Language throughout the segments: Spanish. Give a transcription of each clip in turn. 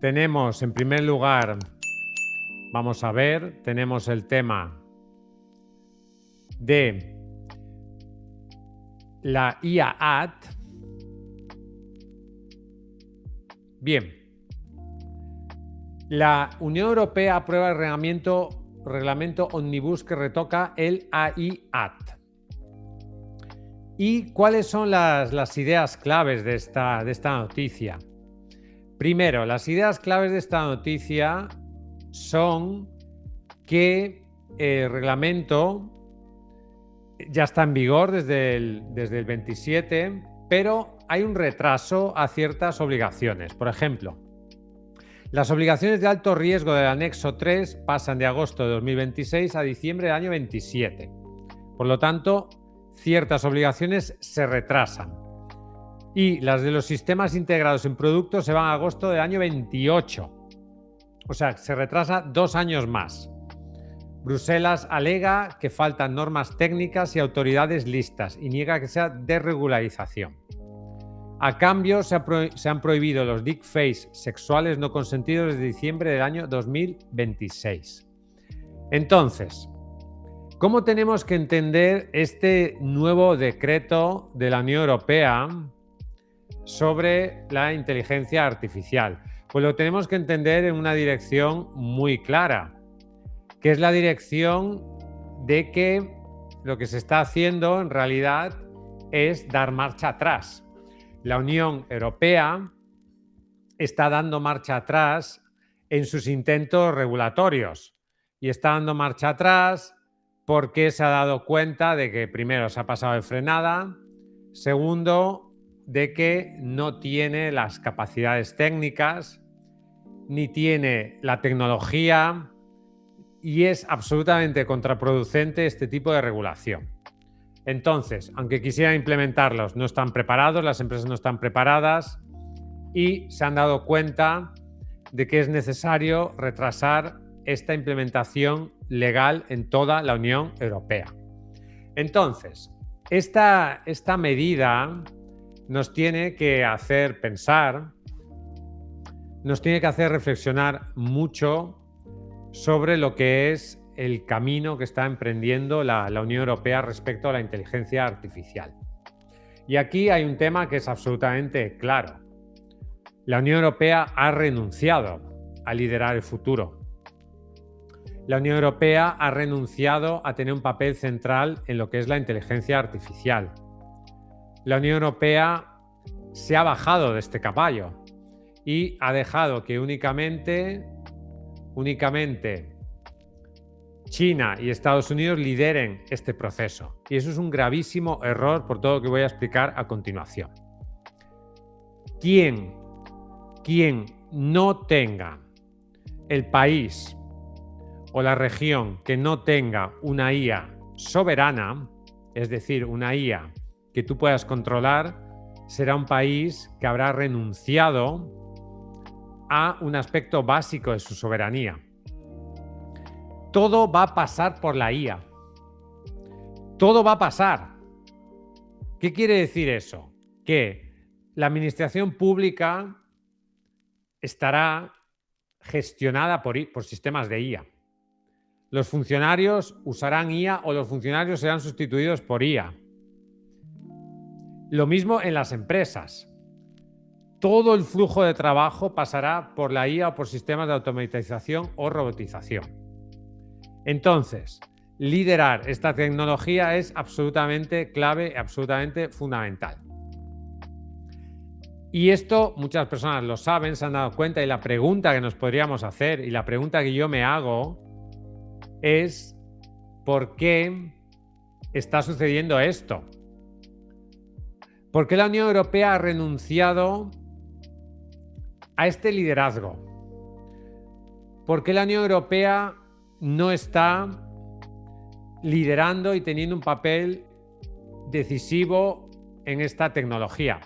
tenemos en primer lugar, vamos a ver, tenemos el tema de la IA Act. Bien, la Unión Europea aprueba el reglamento Omnibus que retoca el AI Act. ¿Y cuáles son las ideas claves de esta noticia? Primero, las ideas claves de esta noticia son que el reglamento ya está en vigor desde el 27, pero hay un retraso a ciertas obligaciones. Por ejemplo, las obligaciones de alto riesgo del anexo 3 pasan de agosto de 2026 a diciembre del año 27. Por lo tanto, ciertas obligaciones se retrasan. Y las de los sistemas integrados en productos se van a agosto del año 28. O sea, se retrasa 2 años más. Bruselas alega que faltan normas técnicas y autoridades listas y niega que sea desregularización. A cambio, se han prohibido los deepfakes sexuales no consentidos desde diciembre del año 2026. Entonces, ¿cómo tenemos que entender este nuevo decreto de la Unión Europea sobre la inteligencia artificial? Pues lo tenemos que entender en una dirección muy clara, que es la dirección de que lo que se está haciendo en realidad es dar marcha atrás. La Unión Europea está dando marcha atrás en sus intentos regulatorios y está dando marcha atrás porque se ha dado cuenta de que primero se ha pasado de frenada, segundo, de que no tiene las capacidades técnicas ni tiene la tecnología y es absolutamente contraproducente este tipo de regulación. Entonces, aunque quisieran implementarlos, no están preparados, las empresas no están preparadas y se han dado cuenta de que es necesario retrasar esta implementación legal en toda la Unión Europea. Entonces, esta medida nos tiene que hacer pensar, nos tiene que hacer reflexionar mucho sobre lo que es el camino que está emprendiendo la Unión Europea respecto a la inteligencia artificial. Y aquí hay un tema que es absolutamente claro. La Unión Europea ha renunciado a liderar el futuro. La Unión Europea ha renunciado a tener un papel central en lo que es la inteligencia artificial. La Unión Europea se ha bajado de este caballo y ha dejado que únicamente China y Estados Unidos lideren este proceso. Y eso es un gravísimo error por todo lo que voy a explicar a continuación. Quien no tenga el país o la región que no tenga una IA soberana, es decir, una IA que tú puedas controlar, será un país que habrá renunciado a un aspecto básico de su soberanía. Todo va a pasar por la IA. Todo va a pasar. ¿Qué quiere decir eso? Que la administración pública estará gestionada por sistemas de IA. Los funcionarios usarán IA o los funcionarios serán sustituidos por IA. Lo mismo en las empresas. Todo el flujo de trabajo pasará por la IA o por sistemas de automatización o robotización. Entonces, liderar esta tecnología es absolutamente clave, absolutamente fundamental. Y esto muchas personas lo saben, se han dado cuenta, y la pregunta que nos podríamos hacer y la pregunta que yo me hago es ¿por qué está sucediendo esto? ¿Por qué la Unión Europea ha renunciado a este liderazgo? ¿Por qué la Unión Europea no está liderando y teniendo un papel decisivo en esta tecnología?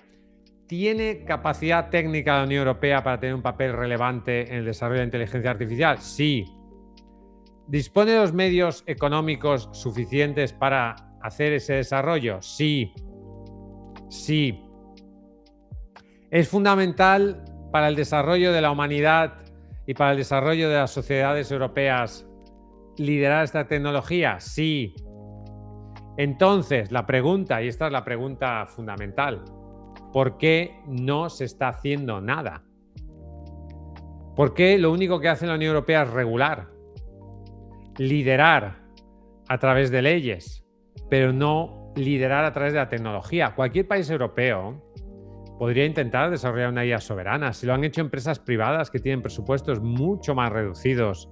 ¿Tiene capacidad técnica la Unión Europea para tener un papel relevante en el desarrollo de la inteligencia artificial? Sí. ¿Dispone de los medios económicos suficientes para hacer ese desarrollo? Sí. Sí. ¿Es fundamental para el desarrollo de la humanidad y para el desarrollo de las sociedades europeas liderar esta tecnología? Sí. Entonces, la pregunta, y esta es la pregunta fundamental, ¿por qué no se está haciendo nada? ¿Por qué lo único que hace la Unión Europea es regular, liderar a través de leyes, pero no liderar a través de la tecnología? Cualquier país europeo podría intentar desarrollar una IA soberana. Si lo han hecho empresas privadas que tienen presupuestos mucho más reducidos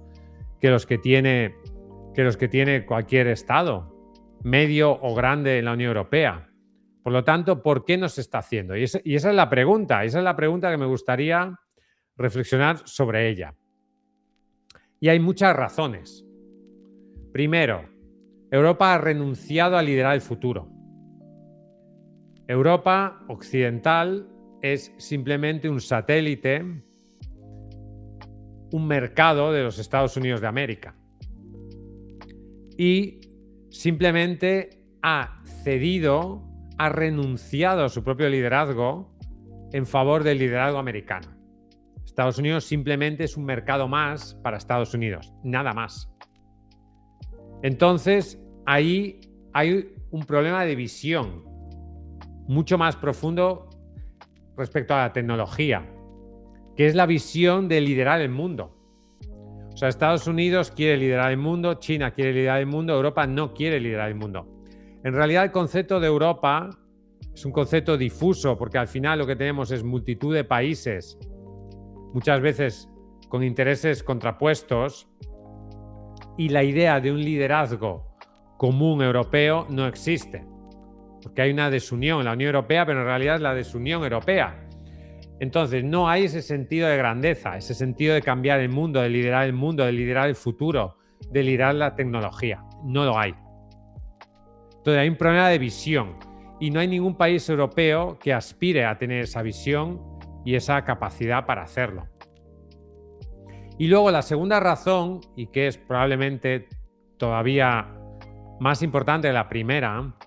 que los que tiene cualquier Estado, medio o grande en la Unión Europea. Por lo tanto, ¿por qué no se está haciendo? Y esa es la pregunta. Esa es la pregunta que me gustaría reflexionar sobre ella. Y hay muchas razones. Primero, Europa ha renunciado a liderar el futuro. Europa occidental es simplemente un satélite, un mercado de los Estados Unidos de América. Y simplemente ha cedido, ha renunciado a su propio liderazgo en favor del liderazgo americano. Estados Unidos simplemente es un mercado más para Estados Unidos, nada más. Entonces, ahí hay un problema de visión mucho más profundo respecto a la tecnología, que es la visión de liderar el mundo. O sea, Estados Unidos quiere liderar el mundo, China quiere liderar el mundo, Europa no quiere liderar el mundo. En realidad, el concepto de Europa es un concepto difuso, porque al final lo que tenemos es multitud de países, muchas veces con intereses contrapuestos, y la idea de un liderazgo común europeo no existe, porque hay una desunión en la Unión Europea, pero en realidad es la desunión europea. Entonces, no hay ese sentido de grandeza, ese sentido de cambiar el mundo, de liderar el futuro, de liderar la tecnología. No lo hay. Entonces, hay un problema de visión y no hay ningún país europeo que aspire a tener esa visión y esa capacidad para hacerlo. Y luego la segunda razón, y que es probablemente todavía más importante que la primera,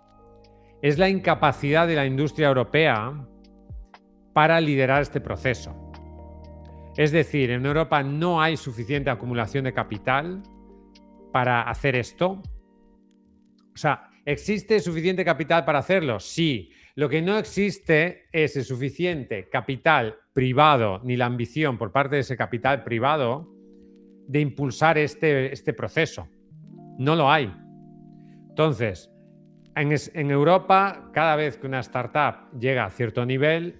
es la incapacidad de la industria europea para liderar este proceso. Es decir, en Europa no hay suficiente acumulación de capital para hacer esto. O sea, ¿existe suficiente capital para hacerlo? Sí. Lo que no existe es el suficiente capital privado ni la ambición por parte de ese capital privado de impulsar este proceso. No lo hay. Entonces, en Europa, cada vez que una startup llega a cierto nivel,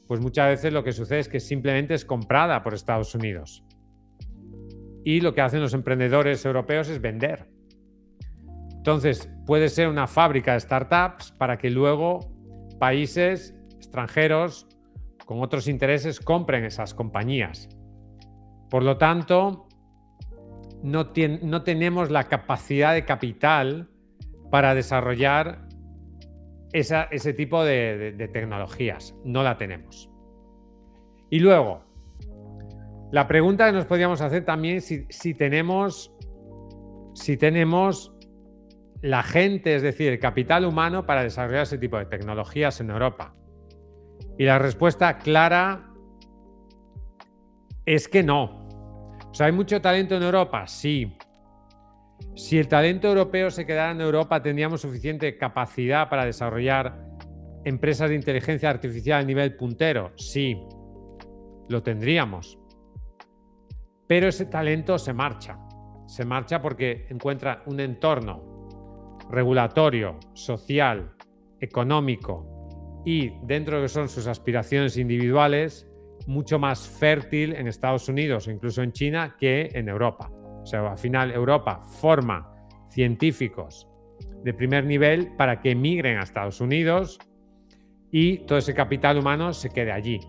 pues muchas veces lo que sucede es que simplemente es comprada por Estados Unidos. Y lo que hacen los emprendedores europeos es vender. Entonces, puede ser una fábrica de startups para que luego países extranjeros con otros intereses compren esas compañías. Por lo tanto, no tenemos la capacidad de capital para desarrollar ese tipo de tecnologías. No la tenemos. Y luego, la pregunta que nos podríamos hacer también es si tenemos la gente, es decir, el capital humano para desarrollar ese tipo de tecnologías en Europa. Y la respuesta clara es que no. O sea, ¿hay mucho talento en Europa? Sí. Si el talento europeo se quedara en Europa, ¿tendríamos suficiente capacidad para desarrollar empresas de inteligencia artificial a nivel puntero? Sí, lo tendríamos. Pero ese talento se marcha. Se marcha porque encuentra un entorno regulatorio, social, económico y dentro de lo que son sus aspiraciones individuales, mucho más fértil en Estados Unidos o incluso en China que en Europa. O sea, al final Europa forma científicos de primer nivel para que emigren a Estados Unidos y todo ese capital humano se quede allí.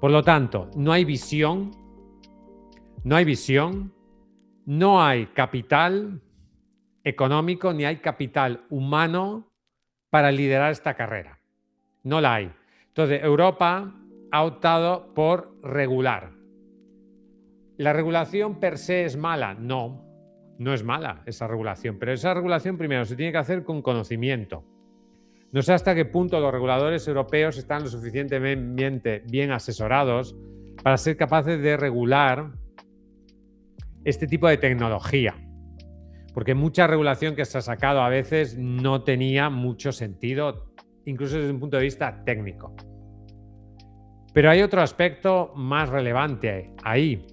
Por lo tanto, no hay visión, no hay capital económico ni hay capital humano para liderar esta carrera. No la hay. Entonces, Europa ha optado por regular. ¿La regulación per se es mala? No, no es mala esa regulación, pero esa regulación primero se tiene que hacer con conocimiento. No sé hasta qué punto los reguladores europeos están lo suficientemente bien asesorados para ser capaces de regular este tipo de tecnología. Porque mucha regulación que se ha sacado a veces no tenía mucho sentido, incluso desde un punto de vista técnico. Pero hay otro aspecto más relevante ahí,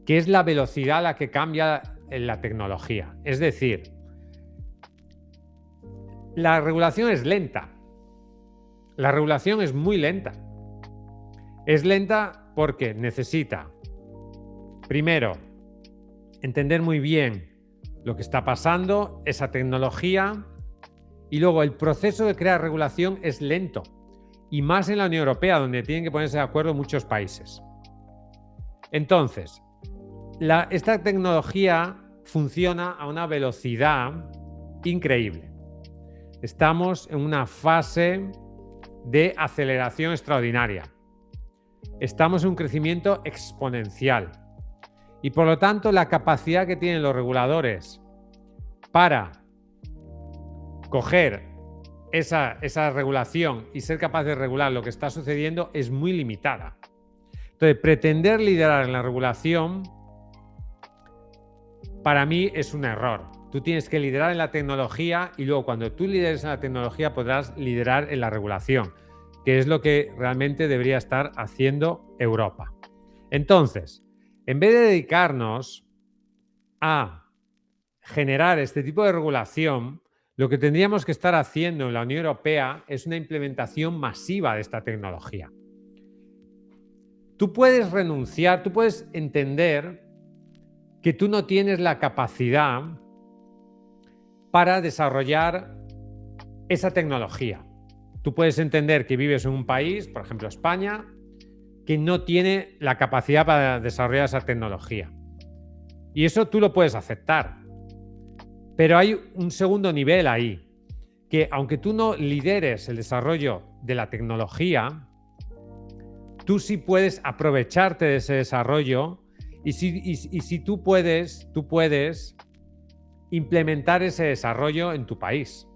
que es la velocidad a la que cambia la tecnología. Es decir, la regulación es lenta. La regulación es muy lenta. Es lenta porque necesita, primero, entender muy bien lo que está pasando, esa tecnología, y luego el proceso de crear regulación es lento, y más en la Unión Europea, donde tienen que ponerse de acuerdo muchos países. Entonces, esta tecnología funciona a una velocidad increíble. Estamos en una fase de aceleración extraordinaria. Estamos en un crecimiento exponencial. Y por lo tanto, la capacidad que tienen los reguladores para coger esa regulación y ser capaz de regular lo que está sucediendo es muy limitada. Entonces, pretender liderar en la regulación, para mí es un error. Tú tienes que liderar en la tecnología y luego cuando tú lideres en la tecnología podrás liderar en la regulación, que es lo que realmente debería estar haciendo Europa. Entonces, en vez de dedicarnos a generar este tipo de regulación, lo que tendríamos que estar haciendo en la Unión Europea es una implementación masiva de esta tecnología. Tú puedes renunciar, tú puedes entender que tú no tienes la capacidad para desarrollar esa tecnología. Tú puedes entender que vives en un país, por ejemplo España, que no tiene la capacidad para desarrollar esa tecnología. Y eso tú lo puedes aceptar. Pero hay un segundo nivel ahí, que aunque tú no lideres el desarrollo de la tecnología, tú sí puedes aprovecharte de ese desarrollo y si tú puedes implementar ese desarrollo en tu país.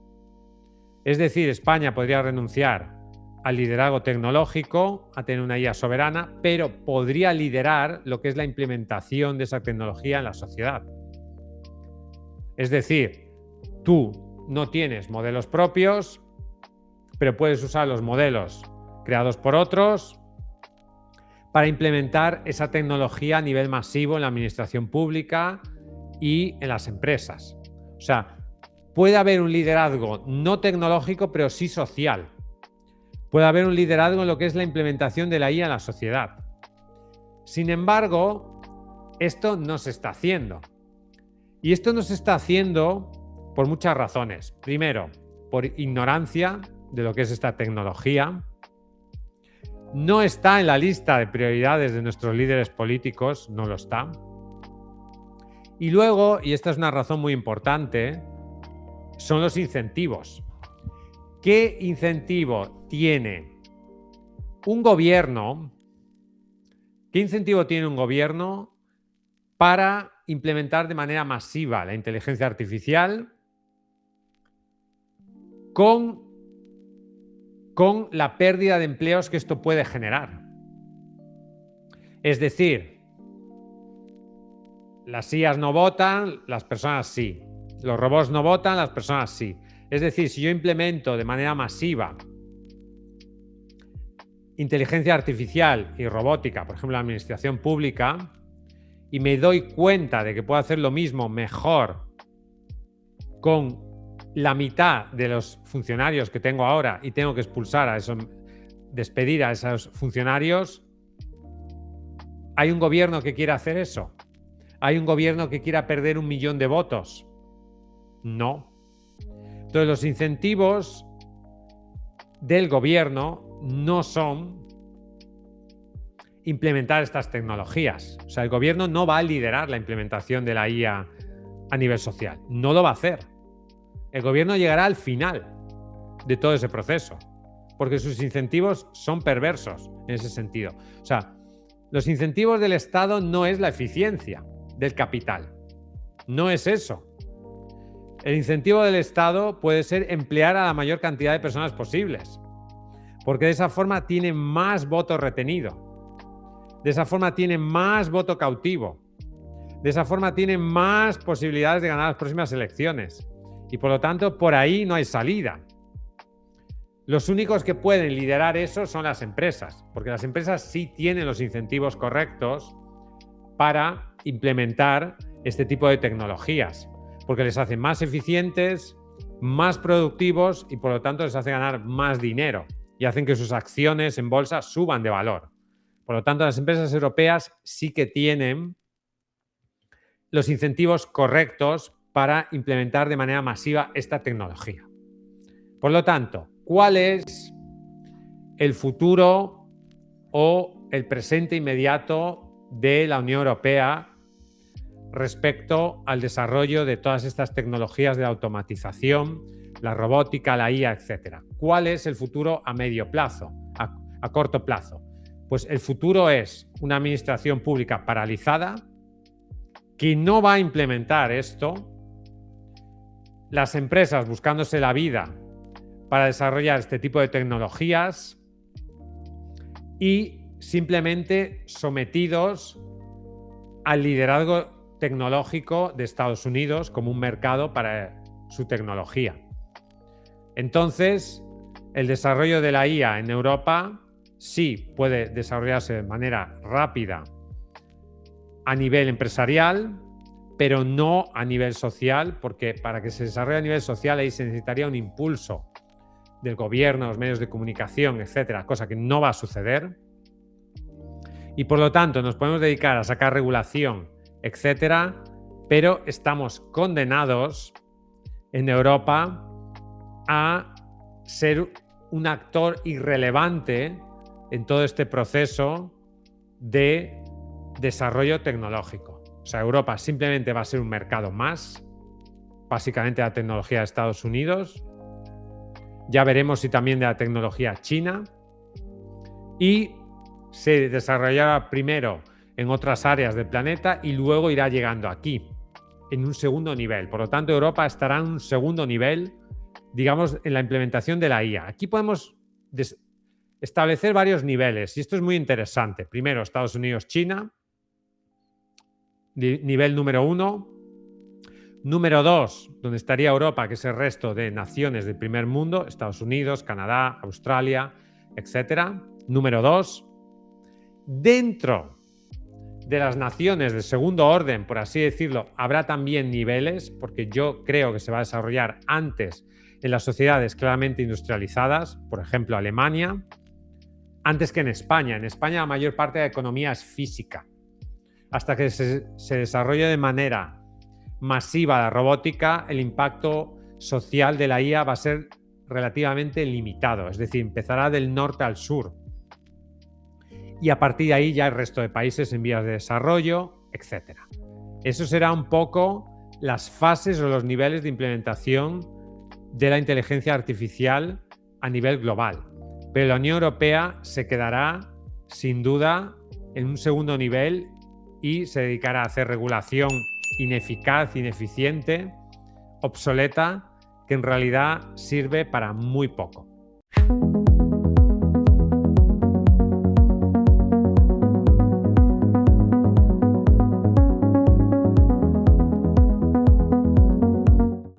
Es decir, España podría renunciar al liderazgo tecnológico, a tener una IA soberana, pero podría liderar lo que es la implementación de esa tecnología en la sociedad. Es decir, tú no tienes modelos propios, pero puedes usar los modelos creados por otros para implementar esa tecnología a nivel masivo en la administración pública y en las empresas. O sea, puede haber un liderazgo no tecnológico, pero sí social. Puede haber un liderazgo en lo que es la implementación de la IA en la sociedad. Sin embargo, esto no se está haciendo. Y esto no se está haciendo por muchas razones. Primero, por ignorancia de lo que es esta tecnología. No está en la lista de prioridades de nuestros líderes políticos, no lo está. Y luego, y esta es una razón muy importante, son los incentivos. ¿Qué incentivo tiene un gobierno? ¿Qué incentivo tiene un gobierno para implementar de manera masiva la inteligencia artificial con la pérdida de empleos que esto puede generar? Es decir, las IAs no votan, las personas sí. Los robots no votan, las personas sí. Es decir, si yo implemento de manera masiva inteligencia artificial y robótica, por ejemplo, en la administración pública, y me doy cuenta de que puedo hacer lo mismo mejor con la mitad de los funcionarios que tengo ahora y tengo que despedir a esos funcionarios, ¿hay un gobierno que quiera hacer eso? ¿Hay un gobierno que quiera perder 1 millón de votos? No. Entonces, los incentivos del gobierno no son implementar estas tecnologías. O sea, el gobierno no va a liderar la implementación de la IA a nivel social. No lo va a hacer. El gobierno llegará al final de todo ese proceso, porque sus incentivos son perversos en ese sentido. O sea, los incentivos del Estado no es la eficiencia del capital. No es eso. El incentivo del Estado puede ser emplear a la mayor cantidad de personas posibles, porque de esa forma tiene más voto retenido, de esa forma tiene más voto cautivo, de esa forma tiene más posibilidades de ganar las próximas elecciones y por lo tanto por ahí no hay salida. Los únicos que pueden liderar eso son las empresas, porque las empresas sí tienen los incentivos correctos para implementar este tipo de tecnologías, porque les hacen más eficientes, más productivos y por lo tanto les hace ganar más dinero y hacen que sus acciones en bolsa suban de valor. Por lo tanto, las empresas europeas sí que tienen los incentivos correctos para implementar de manera masiva esta tecnología. Por lo tanto, ¿cuál es el futuro o el presente inmediato de la Unión Europea respecto al desarrollo de todas estas tecnologías de automatización, la robótica, la IA, etcétera? ¿Cuál es el futuro a medio plazo, a corto plazo? Pues el futuro es una administración pública paralizada que no va a implementar esto, las empresas buscándose la vida para desarrollar este tipo de tecnologías y simplemente sometidos al liderazgo tecnológico de Estados Unidos como un mercado para su tecnología. Entonces, el desarrollo de la IA en Europa sí puede desarrollarse de manera rápida a nivel empresarial, pero no a nivel social, porque para que se desarrolle a nivel social ahí se necesitaría un impulso del gobierno, los medios de comunicación, etcétera, cosa que no va a suceder. Y por lo tanto nos podemos dedicar a sacar regulación, etcétera, pero estamos condenados en Europa a ser un actor irrelevante en todo este proceso de desarrollo tecnológico. O sea, Europa simplemente va a ser un mercado más, básicamente la tecnología de Estados Unidos. Ya veremos si también de la tecnología china. Y se desarrollará primero en otras áreas del planeta y luego irá llegando aquí, en un segundo nivel. Por lo tanto, Europa estará en un segundo nivel, digamos, en la implementación de la IA. Aquí podemos establecer varios niveles y esto es muy interesante. Primero, Estados Unidos, China. Nivel número 1. Número 2, donde estaría Europa, que es el resto de naciones del primer mundo, Estados Unidos, Canadá, Australia, etc. Número 2, dentro de las naciones de segundo orden, por así decirlo, habrá también niveles, porque yo creo que se va a desarrollar antes en las sociedades claramente industrializadas, por ejemplo, Alemania, antes que en España. En España la mayor parte de la economía es física. Hasta que se desarrolle de manera masiva la robótica, el impacto social de la IA va a ser relativamente limitado, es decir, empezará del norte al sur. Y a partir de ahí ya el resto de países en vías de desarrollo, etc. Eso será un poco las fases o los niveles de implementación de la inteligencia artificial a nivel global. Pero la Unión Europea se quedará, sin duda, en un segundo nivel y se dedicará a hacer regulación ineficaz, ineficiente, obsoleta, que en realidad sirve para muy poco.